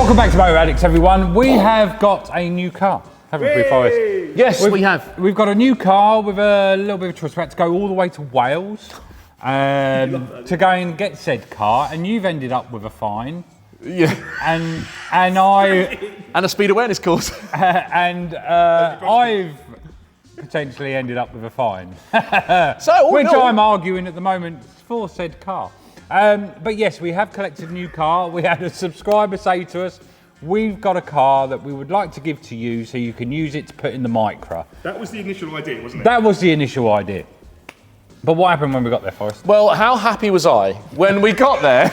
Welcome back to Motor Addicts, everyone. We have got a new car, haven't we, Forrest? Yes, we have. We've got a new car with a little bit of a choice. We had to go all the way to Wales to go and get said car, and you've ended up with a fine. Yeah. And I... And a speed awareness course. I've potentially ended up with a fine. Which I'm arguing at the moment for said car. But yes, we have collected a new car. We had a subscriber say to us, we've got a car that we would like to give to you so you can use it to put in the Micra. That was the initial idea, wasn't it? That was the initial idea. But what happened when we got there, Forrest? Well, how happy was I when we got there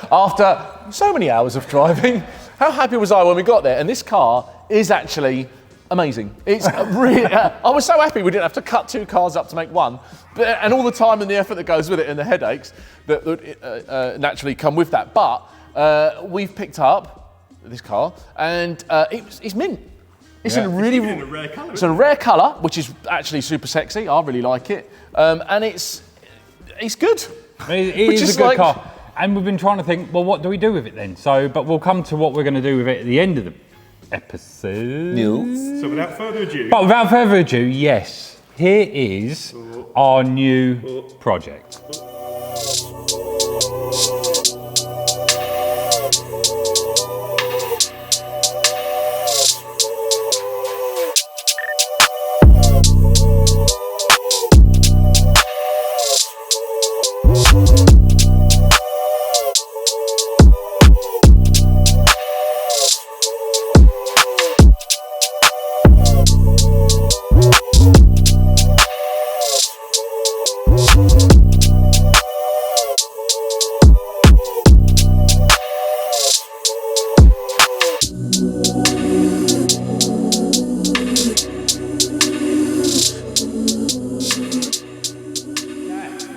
after so many hours of driving? How happy was I when we got there? And this car is actually amazing. It's really, I was so happy we didn't have to cut two cars up to make one. And all the time and the effort that goes with it and the headaches that naturally come with that. But we've picked up this car and it's mint. It's a really in a rare colour. It's a rare colour, which is actually super sexy. I really like it, and it's good. It is a good car, and we've been trying to think. Well, what do we do with it then? But we'll come to what we're going to do with it at the end of the episode. So without further ado. Yes, here is our new project.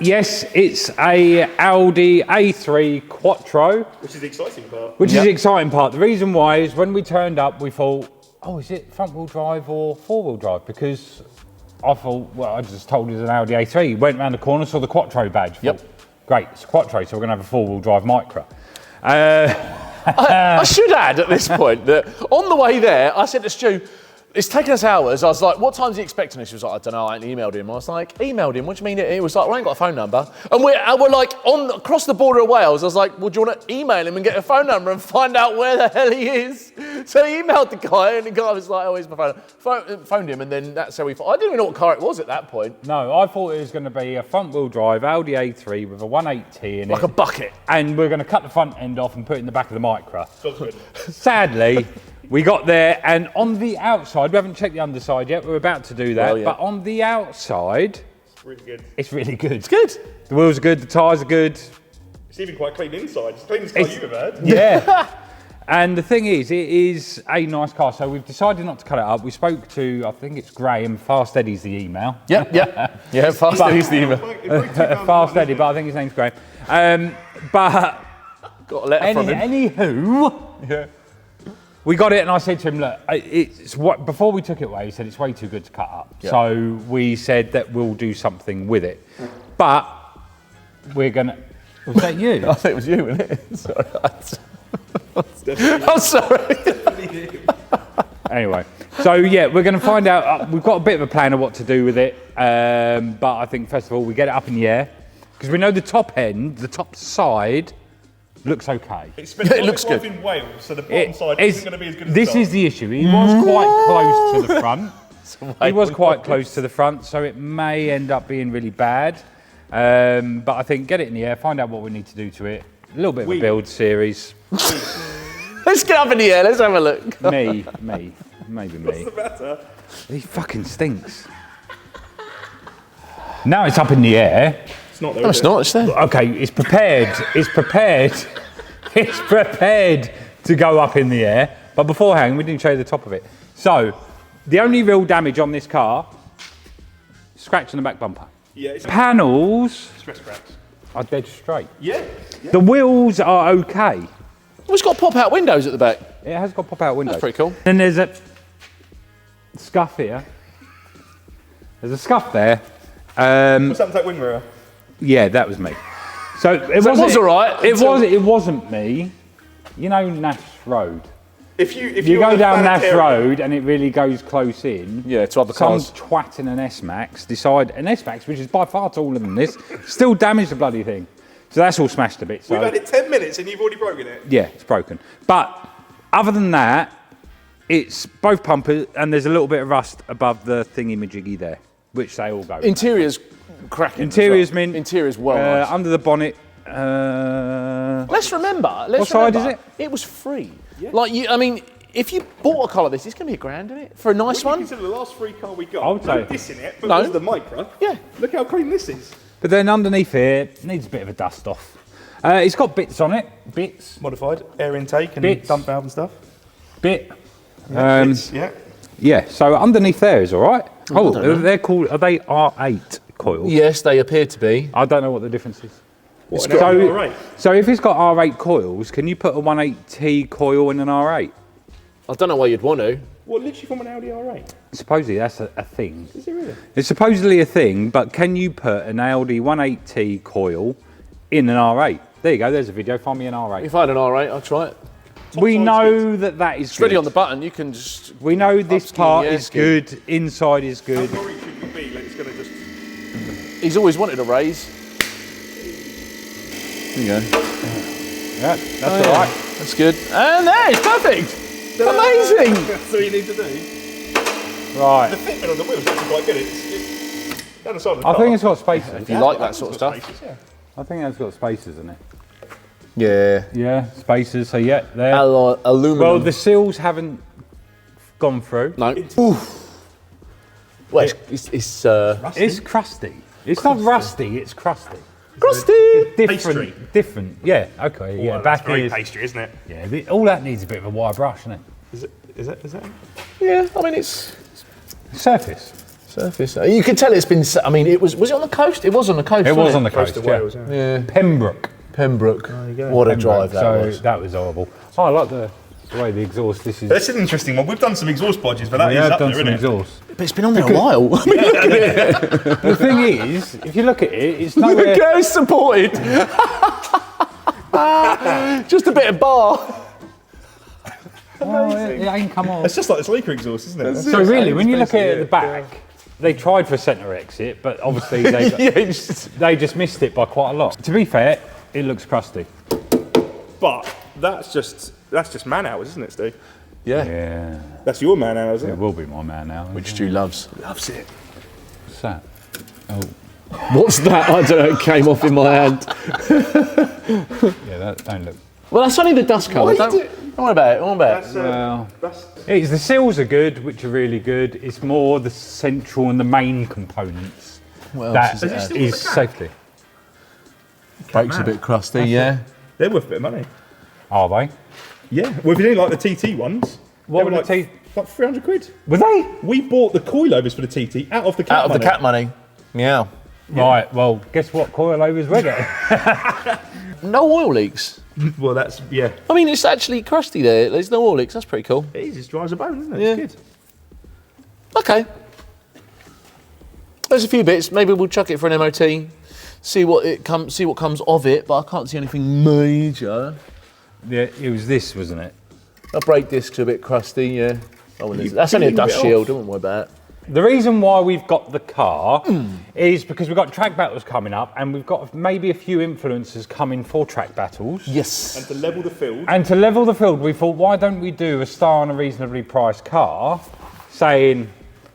Yes, it's a Audi A3 Quattro. Which is the exciting part. Which is the exciting part. The reason why is when we turned up, we thought, oh, is it front wheel drive or four wheel drive? Because I thought, well, I just told you it's an Audi A3. Went around the corner, saw the Quattro badge. Thought, great, it's a Quattro, so we're going to have a four wheel drive Micra. I should add at this point that on the way there, I said to Stu, it's taken us hours. I was like, what time's he expecting us? She was like, I don't know, I ain't emailed him. I was like, emailed him? What do you mean? He was like, well, I ain't got a phone number. And we're like, across the border of Wales. I was like, well, do you want to email him and get a phone number and find out where the hell he is? So he emailed the guy, and the guy was like, oh, here's my phone. Phoned him, and then that's how I didn't even know what car it was at that point. No, I thought it was going to be a front wheel drive Audi A3 with a 1.8T in it. Like a bucket. And we're going to cut the front end off and put it in the back of the Micra. Sadly, we got there, and on the outside, we haven't checked the underside yet, we're about to do that, but on the outside, it's really good. It's really good. It's good. The wheels are good, the tyres are good. It's even quite clean inside. It's the cleanest car you've ever had. Yeah. And the thing is, it is a nice car, so we've decided not to cut it up. We spoke to, I think it's Graham, Fast Eddie's the email. Yeah, Fast Eddie's the email. Fast Eddie, but I think his name's Graham. But got a letter from him. Anywho, we got it, and I said to him, look, before we took it away, he said it's way too good to cut up. Yeah. So we said that we'll do something with it. But we're going to... Was that you? I think it was you, wasn't it? Sorry. I'm sorry. Anyway, so yeah, we're going to find out. We've got a bit of a plan of what to do with it. But I think, first of all, we get it up in the air. Because we know the top end, the top side... looks okay. It looks good. In Wales, so the bottom side isn't going to be as good as This the is the issue. He was quite close to the front. He was quite close to the front, so it may end up being really bad. But I think get it in the air, find out what we need to do to it. A little bit of a build series. Let's get up in the air, let's have a look. Maybe me. What's the matter? He fucking stinks. Now it's up in the air. It's not there. No, it's not, it's there. Okay, it's prepared. It's prepared to go up in the air. But beforehand, we didn't show you the top of it. So, the only real damage on this car, scratch on the back bumper. Yeah, it's Panels stress cracks. are dead straight. Yeah. The wheels are okay. Well, it's got pop-out windows at the back. It has got pop-out windows. That's pretty cool. Then there's a scuff here. There's a scuff there. What's happened to that wing mirror? Yeah, that was me. So it was all right. It wasn't me. you know Nash Road. If you go down Nash Road and it really goes close in, to other cars. Some twat in an S-Max an S-Max, which is by far taller than this, still damaged the bloody thing. So that's all smashed a bit. So. We've had it 10 minutes and you've already broken it. Yeah, it's broken. But other than that, it's both pumpers and there's a little bit of rust above the thingy-majiggy there, which they all go. Interior's cracking. Interior's mint. Interior's well nice. Under the bonnet. Let's remember. What side is it? It was free. Yeah. Like I mean, if you bought a car like this, it's going to be $1,000, isn't it? For a nice one. Consider the last free car we got. I would say. This in it, but it was the Micra. Yeah. Look how clean this is. But then underneath here, it needs a bit of a dust off. It's got bits on it. Bits. Modified air intake and dump valve and stuff. Bit. Bits, yeah. Yeah. So underneath there is all right. Oh, they're called. Are they R8 coils? Yes, they appear to be. I don't know what the difference is. So if it's got R8 coils, can you put a 180 coil in an R8? I don't know why you'd want to. What, literally from an Audi R8? Supposedly that's a thing. Is it really? It's supposedly a thing, but can you put an Audi 180 coil in an R8? There you go, there's a video, find me an R8. If I had an R8, I'd try it. We know that is it's good. ready on the button, you can just... We know this part is good, inside is good. How worried should we be? Like it's going to just... He's always wanted a raise. There you go. Yeah, that's all right. That's good. And there, it's perfect. Amazing. That's all you need to do. Right. The fitment on the wheels is actually quite good. It's down the side of the I car. think it's got spaces. If you like that sort of stuff. Spaces, yeah. I think it's got spaces in it. Yeah. Yeah, spaces, so yeah, there. Aluminum. Well, the seals haven't gone through. No. Well, It's crusty. It's not rusty, it's crusty. Crusty. Different. Yeah, okay, yeah. Well, Back that's very is, pastry, isn't it? yeah, all that needs a bit of a wire brush, isn't it? Is it? Yeah, I mean, it's... Surface. You can tell it's been... I mean, was it on the coast? It was on the coast, It was on the the coast, Coast of yeah. Wales, Yeah. Pembroke. Pembroke. There you go. What a Pembroke. drive that So was. that was horrible. Oh, I like the way the exhaust, this is... That's an interesting one. We've done some exhaust podges, but that We is have up done there, some isn't it? exhaust. But it's been on there a while. I mean, look at it. The thing is, if you look at it, it's Look nowhere... at how it's supported. Just a bit of bar. Well, it ain't come on. It's just like this leaker exhaust, isn't it? So really, when you look at it at the back, they tried for centre exit, but obviously they just missed it by quite a lot. To be fair, it looks crusty. But that's just man hours, isn't it, Steve? Yeah. That's your man hours, isn't It it? will be my man now. Which Stu loves. Loves it. What's that? Oh, What's that? I don't know. It came off in my hand. yeah, that don't look... Well, that's only the dust colour. Don't worry about it. Don't worry about it. Well, That's the seals are good, which are really good. It's more the central and the main components What that else is it? is safety. Brakes a bit crusty, yeah. they're worth a bit of money. Are they? Yeah. Well, if you don't like the TT ones, What they were were the like 300 quid. Were they? We bought the coilovers for the TT out of the cat Out of the money. cat money. Yeah. Right, well, guess what coilovers we're getting? No oil leaks. Well, that's, yeah. I mean, it's actually crusty there. There's no oil leaks. That's pretty cool. It just drives a bone, isn't it? Yeah. It's good. Okay. There's a few bits. Maybe we'll chuck it for an MOT. See what comes of it. But I can't see anything major. Yeah, it was this, wasn't it? Our brake discs are a bit crusty. Yeah. Oh, well, that's only a dust shield. Don't worry about it. The reason why we've got the car is because we've got track battles coming up and we've got maybe a few influencers coming for track battles. Yes. And to level the field. And to level the field, we thought, why don't we do a star on a reasonably priced car, saying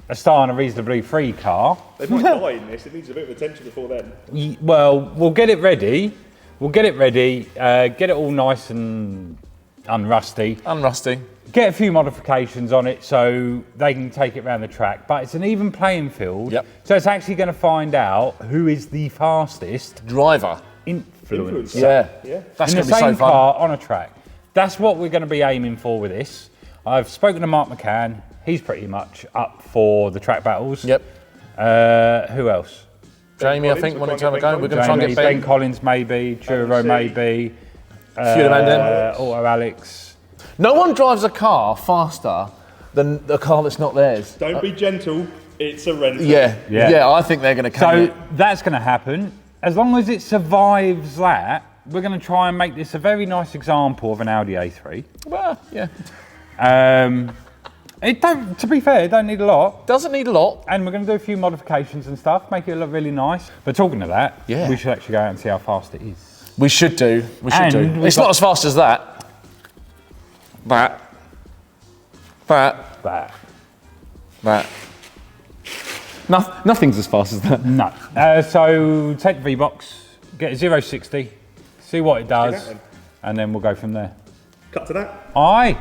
a star on a reasonably free car. They might die in this. It needs a bit of attention before then. Well, we'll get it ready. Get it all nice and unrusty. Unrusty. Get a few modifications on it so they can take it around the track. But it's an even playing field. Yep. So it's actually going to find out who is the fastest Driver. influencer Yeah. That's in going the to be so same fun. car on a track. That's what we're going to be aiming for with this. I've spoken to Mark McCann. He's pretty much up for the track battles. Yep. Who else? Jamie, I think, wanted to have a go. We're going to try and get Ben Ben. Collins maybe, Churro maybe, Few of them. Auto Alex. No one drives a car faster than the car that's not theirs. Don't be gentle. It's a rental. Yeah, I think they're going to come So that's going to happen. As long as it survives that, we're going to try and make this a very nice example of an Audi A3. Well, yeah. To be fair, it don't need a lot. Doesn't need a lot. And we're going to do a few modifications and stuff, make it look really nice. But talking of that, we should actually go out and see how fast it is. We should do. We should do. It's not as fast as that. That. Nothing's as fast as that. No. So take the V-Box, get a 0-60, see what it does, and then we'll go from there. Cut to that. Aye.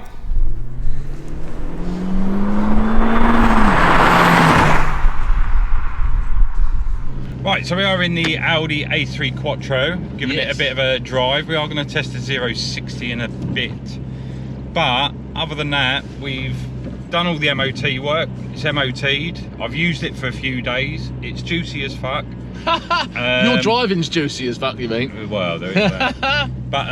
Right, so we are in the Audi A3 Quattro, giving it a bit of a drive. We are going to test the 0-60 in a bit. But other than that, we've done all the MOT work. It's MOT'd. I've used it for a few days. It's juicy as fuck. Your driving's juicy as fuck, you mean? Well, there is that. But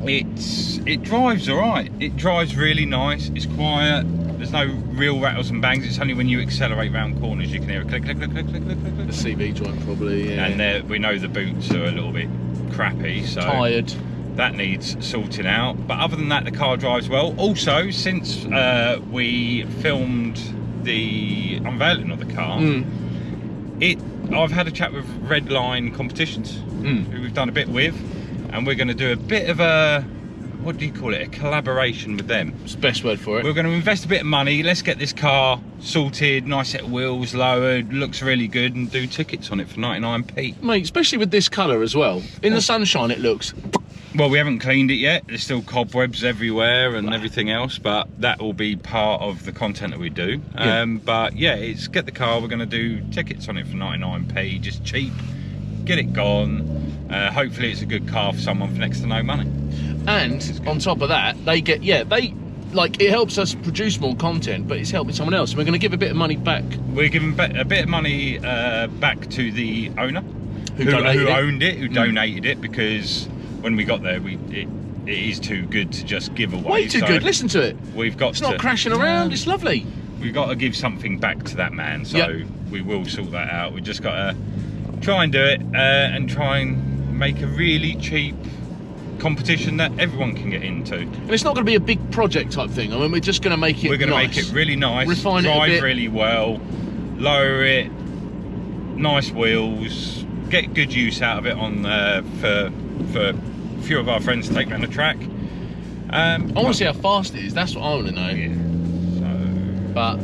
it drives all right. It drives really nice. It's quiet. There's no real rattles and bangs. It's only when you accelerate round corners you can hear a click, click, click, click, click, click, click. The CV joint probably, yeah. And we know the boots are a little bit crappy, so tired. That needs sorting out. But other than that, the car drives well. Also, since we filmed the unveiling of the car, I've had a chat with Redline Competitions, who we've done a bit with, and we're going to do a bit of a, what do you call it, a collaboration with them. It's the best word for it. We're going to invest a bit of money. Let's get this car sorted, nice set of wheels, lowered, looks really good, and do tickets on it for 99p. Mate, especially with this colour as well. In the sunshine it looks... Well, we haven't cleaned it yet. There's still cobwebs everywhere and everything else, but that will be part of the content that we do. But yeah, it's get the car. We're going to do tickets on it for 99p, just cheap. Get it gone. Hopefully it's a good car for someone for next to no money. And on top of that, they get, like, it helps us produce more content, but it's helping someone else. And we're going to give a bit of money back. We're giving a bit of money back to the owner who donated it, because when we got there, it is too good to just give away. Way too good. Listen to it. It's not crashing around. It's lovely. We've got to give something back to that man, so we will sort that out. We just got to try and do it and try and make a really cheap competition that everyone can get into. And it's not going to be a big project type thing. I mean, we're just going to make it. We're going to make it really nice. Refine it a bit. Drive really well. Lower it. Nice wheels. Get good use out of it on for a few of our friends to take around the track. I want to see how fast it is. That's what I want to know. Yeah. But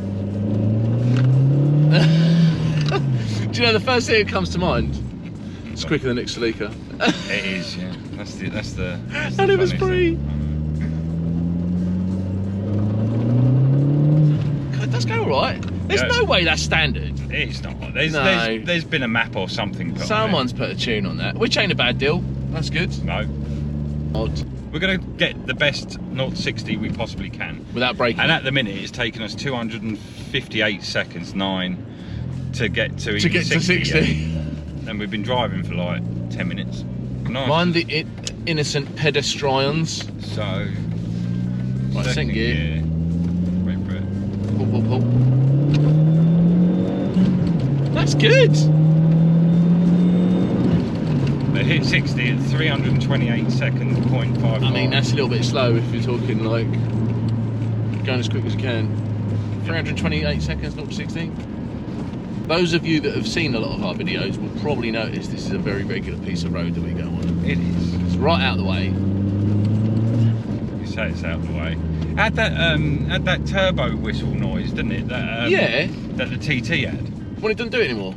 do you know the first thing that comes to mind? It's quicker than Xcelica. It is, yeah. That's the and it was free. God, that's go right. There's no way that's standard. It's not. There's been a map or something. Someone's put a tune on that, which ain't a bad deal. That's good. No. Odd. We're going to get the best 0-60 we possibly can. Without braking. And at the minute, it's taken us 258 seconds, 9, to get to 60. And we've been driving for like 10 minutes. Nice. Mind the innocent pedestrians. So, right, second gear. Wait for it. Pull. That's good. It hit 60 at 328 seconds, 0.5. I mean, that's a little bit slow if you're talking like going as quick as you can. 328 seconds, 0-60. Those of you that have seen a lot of our videos will probably notice this is a very regular piece of road that we go on. It is. It's right out of the way. You say it's out of the way. Had that turbo whistle noise, didn't it? That the TT had. Well, it doesn't do it anymore.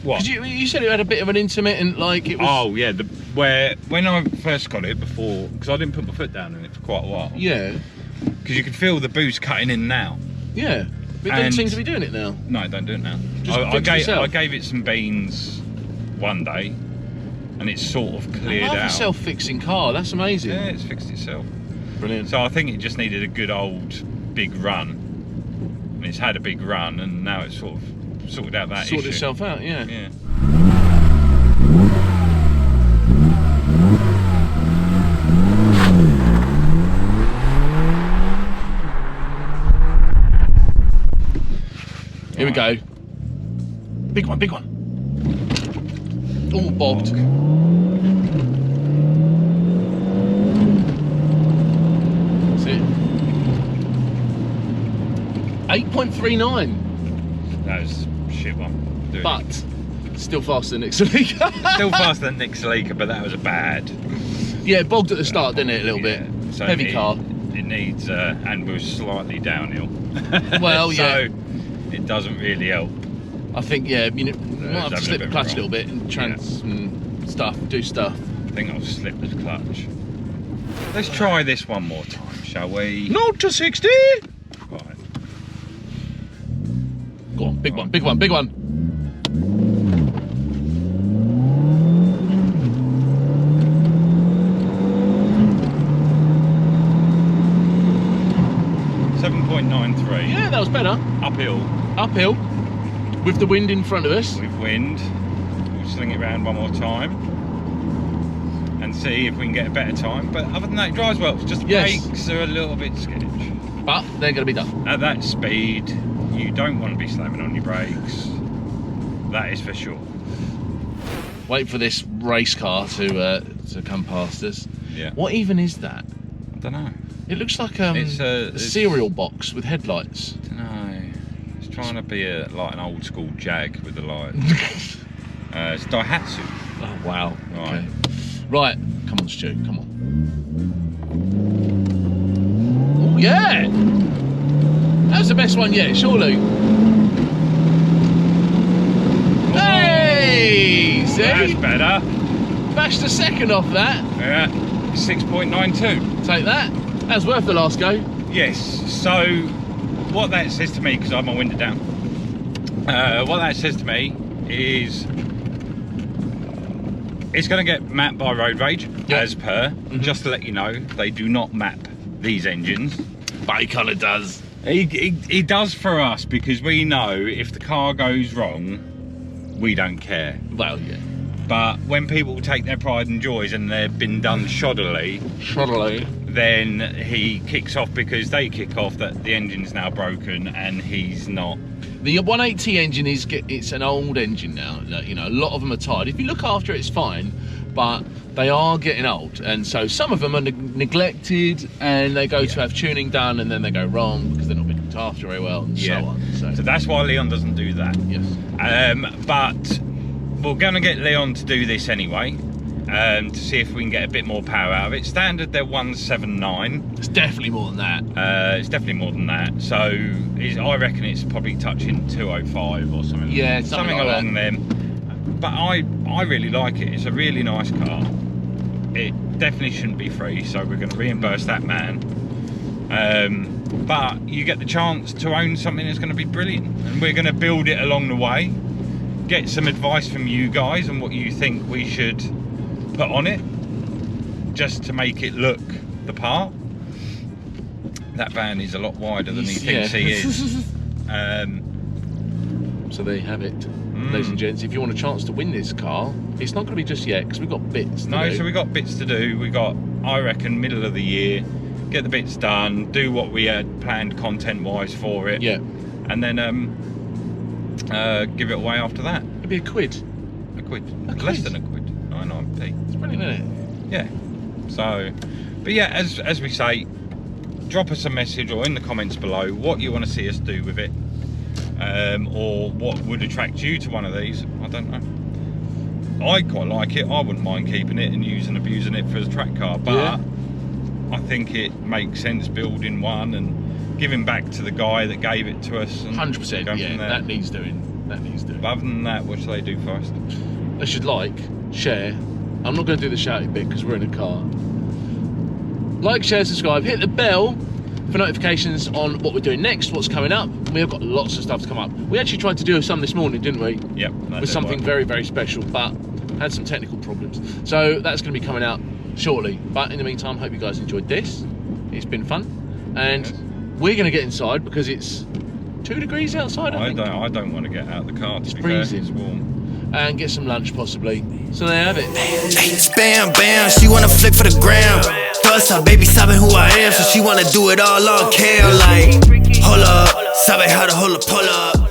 What? Because you said it had a bit of an intermittent, like it was... Oh yeah, when I first got it before, because I didn't put my foot down in it for quite a while. Yeah. Because you could feel the boost cutting in and out. Yeah. But it doesn't seem to be doing it now. No, don't do it now. I gave it some beans one day, and it's sort of cleared out. A self-fixing car. That's amazing. Yeah, it's fixed itself. Brilliant. So I think it just needed a good old big run. And it's had a big run, and now it's sort of sorted out that issue. Sorted itself out, yeah. Yeah. Here we go. Big one. Oh, bogged. 1.39. That was a shit one. But still faster than Exelica. Still faster than Exelica, but that was a bad. Yeah, it bogged at the start, didn't it, a little bit? So heavy car. It needs, and was slightly downhill. Well, yeah. So it doesn't really help. I think, yeah, you might have to slip the clutch a little bit and do stuff. I think I'll slip the clutch. Let's try this one more time, shall we? 0 to 60! Right. Go on, big one, big one, big one. 7.93. Yeah, that was better. Uphill. Uphill, with the wind in front of us. With wind. We'll sling it around one more time and see if we can get a better time. But other than that, it drives well. It's just the brakes are a little bit skittish. But they're going to be done. At that speed, you don't want to be slamming on your brakes. That is for sure. Wait for this race car to come past us. Yeah. What even is that? I don't know. It looks like a cereal box with headlights. I don't know. It's trying to be like an old school Jag with the lights. It's Daihatsu. Oh wow. Right. Okay. Right. Come on, Stu. Come on. Oh yeah. That was the best one yet, surely. Hey, see? That's better. Bashed a second off that. Yeah. 6.92. Take that. That's worth the last go. Yes. So what that says to me, because I have my window down, what that says to me is it's going to get mapped by road rage, as per. Just to let you know, they do not map these engines. But he kind of does. He does for us, because we know if the car goes wrong, we don't care. Well, yeah. But when people take their pride and joys and they've been done shoddily, then he kicks off, because they kick off that the engine's now broken and he's not. The 180 engine it's an old engine now. You know, a lot of them are tired. If you look after it, it's fine, but they are getting old, and so some of them are neglected, and they go to have tuning done, and then they go wrong because they're not being looked after very well, and so on. So that's why Leon doesn't do that. Yes. But we're going to get Leon to do this anyway, to see if we can get a bit more power out of it. Standard, they're 179. It's definitely more than that. It's definitely more than that. So I reckon it's probably touching 205 or something. Yeah, something like along them. But I really like it. It's a really nice car. It definitely shouldn't be free, so we're going to reimburse that man. But you get the chance to own something that's going to be brilliant, and we're going to build it along the way. Get some advice from you guys on what you think we should put on it, just to make it look the part. That van is a lot wider than he thinks he is. So there you have it, ladies and gents. If you want a chance to win this car, it's not going to be just yet, because we've got bits to do. So we've got bits to do. We got, I reckon, middle of the year, get the bits done, do what we had planned content-wise for it. Yeah. And then give it away after that. It'd be a quid. A quid. Less than a quid. 99p. It's brilliant, isn't it? Yeah. So, but yeah, as we say, drop us a message or in the comments below what you want to see us do with it, or what would attract you to one of these. I don't know. I quite like it. I wouldn't mind keeping it and using and abusing it for a track car, but I think it makes sense building one and giving back to the guy that gave it to us. 100%. Yeah, that needs doing. That needs doing. But other than that, what should they do first? They should like, share. I'm not going to do the shouting bit because we're in a car. Like, share, subscribe, hit the bell for notifications on what we're doing next, what's coming up. We have got lots of stuff to come up. We actually tried to do some this morning, didn't we? Yep. With something very, very special, but had some technical problems. So that's going to be coming out shortly. But in the meantime, hope you guys enjoyed this. It's been fun. And we're going to get inside because it's 2 degrees outside, I think. I don't want to get out of the car. It's freezing. It's warm. And get some lunch possibly. So there you have it. Bam, bam, she wanna flick for the gram. Bust her, baby, sabe who I am, so she wanna do it all on cam. Like, hold up, sabe how to hold a pull up.